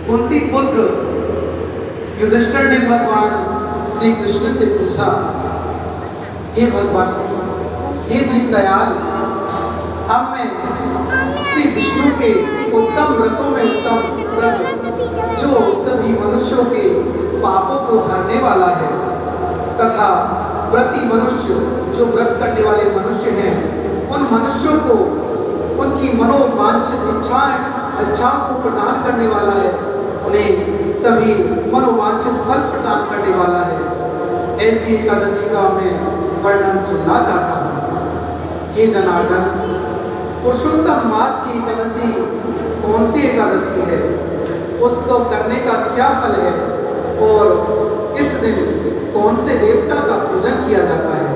कुंती पुत्र युधिष्ठिर ने भगवान श्री कृष्ण से पूछा, हे भगवान, हे दीनदयाल, अब मैं श्री विष्णु के उत्तम व्रतों में उत्तम व्रत जो सभी मनुष्यों के पापों को हरने वाला है तथा व्रती मनुष्य जो व्रत करने वाले मनुष्य हैं, उन मनुष्यों को उनकी मनोवांछित इच्छाओं को प्रदान करने वाला है, उन्हें सभी मनोवांछित फल प्रदान करने वाला है, ऐसी एकादशी का मैं वर्णन सुनना चाहता हूँ। हे जनार्दन, पुरुषोत्तम मास की एकादशी कौन सी एकादशी है, उसको करने का क्या फल है और इस दिन कौन से देवता का पूजन किया जाता है?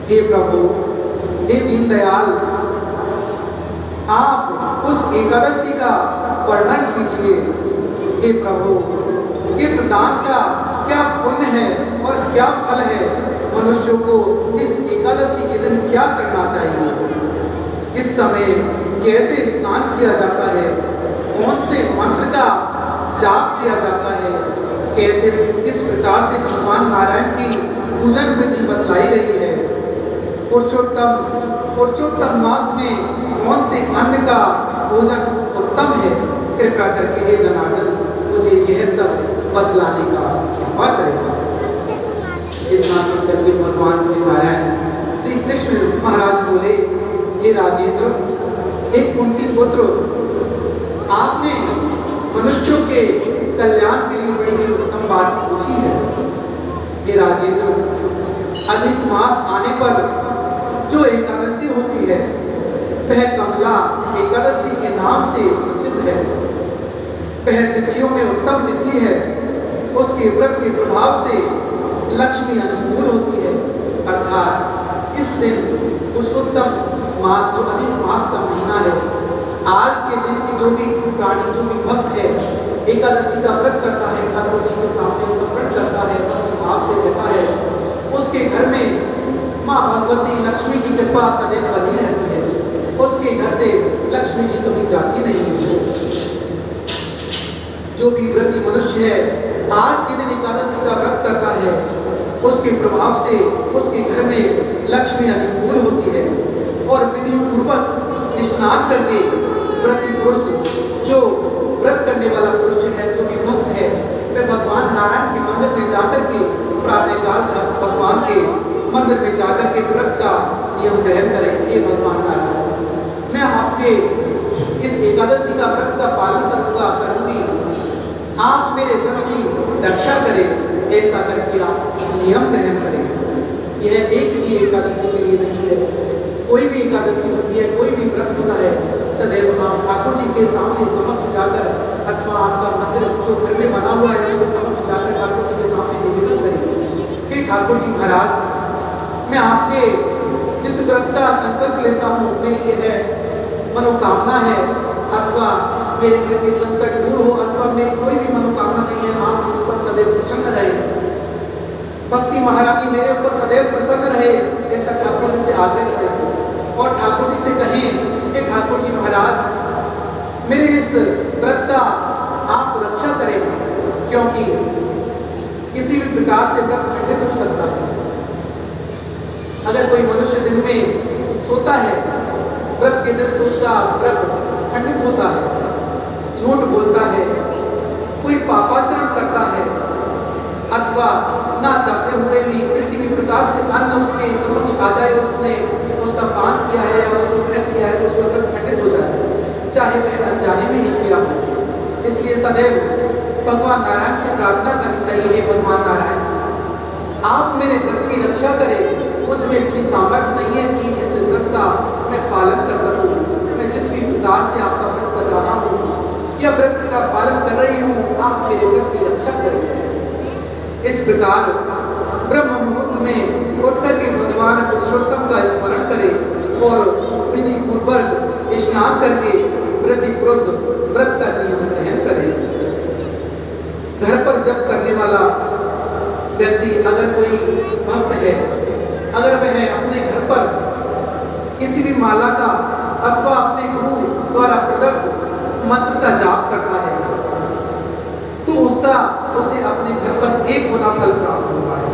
हे प्रभु, हे दीनदयाल, आप उस एकादशी का वर्णन कीजिए। हे प्रभु, इस दान का क्या पुण्य है और क्या फल है, मनुष्यों को इस एकादशी के दिन क्या करना चाहिए, इस समय कैसे स्नान किया जाता है, कौन से मंत्र का जाप किया जाता है, कैसे किस प्रकार से भगवान नारायण की पूजन विधि बतलाई गई है, पुरुषोत्तम मास में कौन से अन्न का भोजन उत्तम है, कृपया करके हे जनार्दन मुझे यह सब बतलाने का कृपा करेगा। इतना सुनकर के भगवान श्री नारायण श्री कृष्ण महाराज बोले, हे राजेंद्र, हे कुंती पुत्र, आपने मनुष्यों के कल्याण के लिए बड़ी ही उत्तम बात पूछी है। हे राजेंद्र, अधिक मास आने पर जो एकादशी होती है वह कमला एकादशी के नाम से प्रसिद्ध है। वह तिथियों में उत्तम तिथि है, उसके व्रत के प्रभाव से लक्ष्मी अनुकूल होती है, अर्थात इस दिन पुरुषोत्तम मास जो अधिक मास का महीना है, आज के दिन की जो भी प्राणी जो भी भक्त है एकादशी का व्रत करता है, ठाकुर जी के सामने उसका व्रत करता है, अपने भाव से रहता है, उसके घर में माँ भगवती लक्ष्मी की कृपा सदैव बनी रहती है, उसके घर से लक्ष्मी जी कभी जाती नहीं है। जो भी व्रती मनुष्य है आज के दिन एकादशी का व्रत करता है, उसके प्रभाव से उसके घर में लक्ष्मी अनुकूल होती है और विधि पूर्वक स्नान करके व्रती पुरुष जो व्रत करने वाला पुरुष है, जो भी भक्त है, वह भगवान नारायण के मंदिर में जाकर के प्रातःकाल भगवान के मंदिर में जाकर के व्रत का नियम ग्रहण करें। ये भगवान नारायण, मैं आपके इस एकादशी का व्रत का पालन करूंगी, आप मेरे व्रत की रक्षा करें, ऐसा करके आप नियम ग्रहण करें। यह एक ही एकादशी के लिए नहीं है, कोई भी एकादशी होती है, कोई भी व्रत होता है, सदैव आप ठाकुर जी के सामने समक्ष जाकर अथवा आपका मंदिर जो घर में बना हुआ है उसके समक्ष जाकर ठाकुर जी के सामने निवेदन करें कि ठाकुर जी महाराज, मैं आपके इस व्रत का संकल्प लेता हूँ, मेरी यह मनोकामना है, अथवा मेरे घर के संकट दूर हो, अथवा मेरी कोई भी मनोकामना नहीं है, आप मुझ पर सदैव प्रसन्न रहे, भक्ति महारानी मेरे ऊपर सदैव प्रसन्न रहे, ऐसा ठाकुर जी से आग्रह करें और ठाकुर जी से कहें कि ठाकुर जी महाराज, मेरे इस व्रत का आप रक्षा करें, क्योंकि किसी भी प्रकार से व्रत खंडित हो सकता है। अगर कोई मनुष्य दिन में सोता है व्रत के दिन तो उसका व्रत खंडित होता है, झूठ बोलता है, कोई पापाचरण करता है, अथवा ना चाहते हुए भी किसी भी प्रकार से अन्न उसके समक्ष आ जाए, उसने उसका पान किया है या उसको व्रत किया है तो उसका व्रत खंडित हो जाए, चाहे वह अनजाने में ही किया हो। इसलिए सदैव भगवान नारायण से प्रार्थना करनी चाहिए, हे भगवान नारायण, आप मेरे व्रत की रक्षा करें, उसमें इतनी सामर्थ्य नहीं है कि इस व्रत का मैं पालन कर सकूं, मैं जिस भी प्रकार से आपका व्रत कर रहा हूँ या व्रत का पालन कर रही हूँ, आप मेरे व्रत की रक्षा करें। इस प्रकार ब्रह्म मुहूर्त में उठकर के भगवान पुरुषोत्तम का स्मरण करें और विधि पूर्वक स्नान करके व्रती पुरुष व्रत का नियम ग्रहण करें। घर पर जप करने वाला व्यक्ति, अगर कोई भक्त है, अगर वह अपने घर पर किसी भी माला का अथवा अपने गुरु द्वारा प्रदत्त मंत्र का जाप करता है उसका उसे अपने घर पर 1 गुना फल प्राप्त होता है।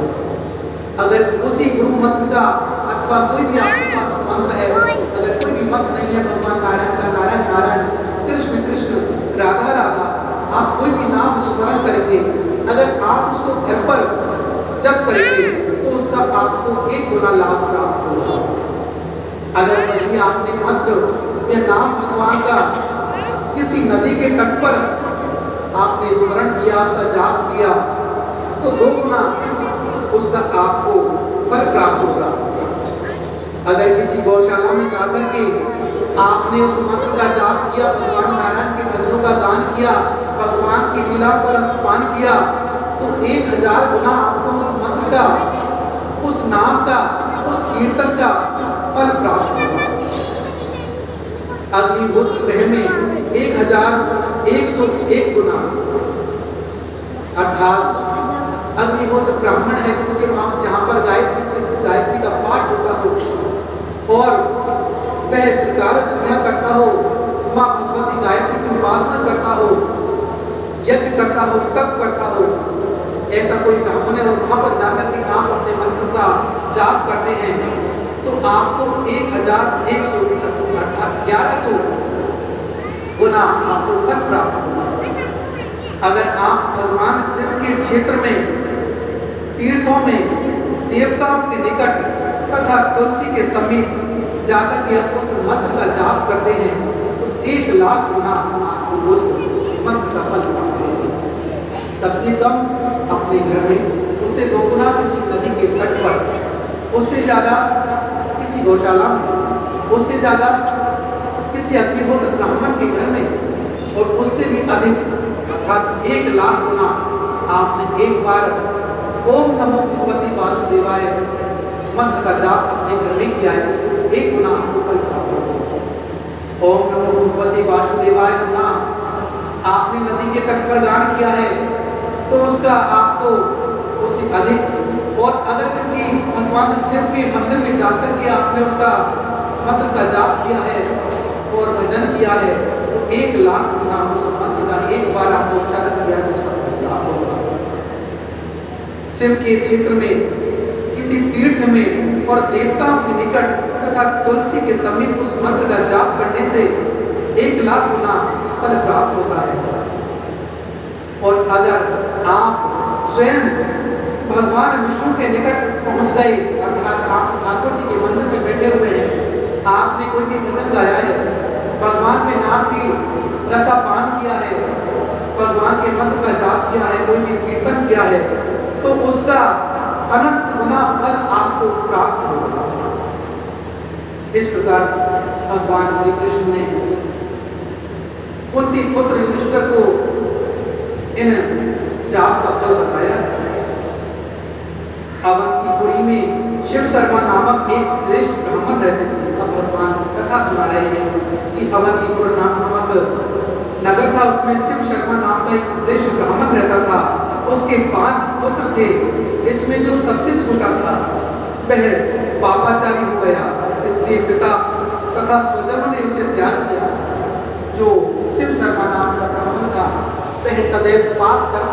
अगर उसी गुरु मंत्र का अथवा कोई भी आपके पास मंत्र है, अगर कोई भी मंत्र नहीं है भगवान नारायण का, नारायण नारायण, कृष्ण कृष्ण, राधा राधा, आप कोई भी नाम स्मरण करेंगे, अगर आप उसको घर पर जप करेंगे तो उसका आपको 1 गुना लाभ प्राप्त होगा। अगर वही आपने मंत्र या नाम भगवान का किसी नदी के तट पर आपने स्मरण किया, उसका जाप किया, तो 2 गुना उसका आपको फल प्राप्त होगा। अगर किसी गौशाला में जाकर के आपने उस मंत्र का जाप किया, भगवान नारायण के भजनों का गान किया, भगवान की लीला पर स्मरण किया, तो 1000 गुना आपको उस मंत्र का, उस नाम का, उस कीर्तन का फल प्राप्त होगा। अग्निहोत्र ग्रह में 1101 गुना, अर्थात अग्निहोत्र ब्राह्मण है जिसके जहाँ पर गायत्री का पाठ होता हो और वह त्रिकाल संध्या करता हो, माँ भगवती गायत्री की उपासना करता हो, यज्ञ करता हो, तप करता हो, ऐसा कोई ब्राह्मण है और वहाँ पर जाकर के आप अपने मंत्र का जाप करते हैं, तो आपको 1100 अर्थात 1100 गुना आपको फल प्राप्त होगा। अगर आप भगवान शिव के क्षेत्र में, तीर्थों में, देवताओं के निकट तथा तुलसी के समीप जाकर के आप उस मंत्र का जाप करते हैं, तो 1 लाख गुना आपको उस मंत्र का फल प्राप्त होगा। सबसे कम अपने घर में, उससे 2 गुना किसी नदी के तट पर, उससे ज्यादा किसी गौशाला में, उससे ज्यादा किसी अग्निहोत्र ब्राह्मण के घर में, और उससे भी अधिक अर्थात 1 लाख गुना आपने एक बार ओम नमो भगवती वासुदेवाय मंत्र का जाप अपने घर में किया है, 1 गुना आपको फल प्राप्त होगा। ओम नमो भगवती वासुदेवाय नाम आपने नदी के तट पर गान किया है, तो उसका आपको उससे अधिक, और अगर किसी भगवान शिव के मंदिर में जाकर के आपने उसका मंत्र का जाप किया है और भजन किया है, तो 1 लाख गुना उस मंत्र का एक बार आपको उच्चारण किया है, उसका फल प्राप्त होगा। शिव के क्षेत्र में, किसी तीर्थ में और देवताओं के निकट तथा तुलसी के समीप उस मंत्र का जाप करने से 1 लाख गुना फल प्राप्त होता है। और अगर आप स्वयं भगवान विष्णु के निकट पहुंच गए, अर्थात आप ठाकुर जी के मंदिर में बैठे हुए हैं, आपने कोई भी भजन गाया है, भगवान के नाम की रसापान किया है, भगवान के मंत्र का जाप किया है, कोई भी कीर्तन किया है, तो उसका अनंत गुना फल आपको प्राप्त होगा। इस प्रकार भगवान श्री कृष्ण ने कुंती पुत्र युधिष्ठिर को इन जाप का फल बताया। अवंतीपुरी में शिव शर्मा नामक एक श्रेष्ठ ब्राह्मण रहते थे। अब भगवान कथा सुना रहे हैं कि अवंतीपुर नामक नगर था, उसमें शिव शर्मा नाम का एक श्रेष्ठ ब्राह्मण रहता था। उसके 5 पुत्र थे, इसमें जो सबसे छोटा था वह पापाचारी हो गया, इसलिए पिता तथा स्वजनों ने उसे त्याग किया। जो शिव शर्मा नाम का ब्राह्मण था वह सदैव पाप कर्म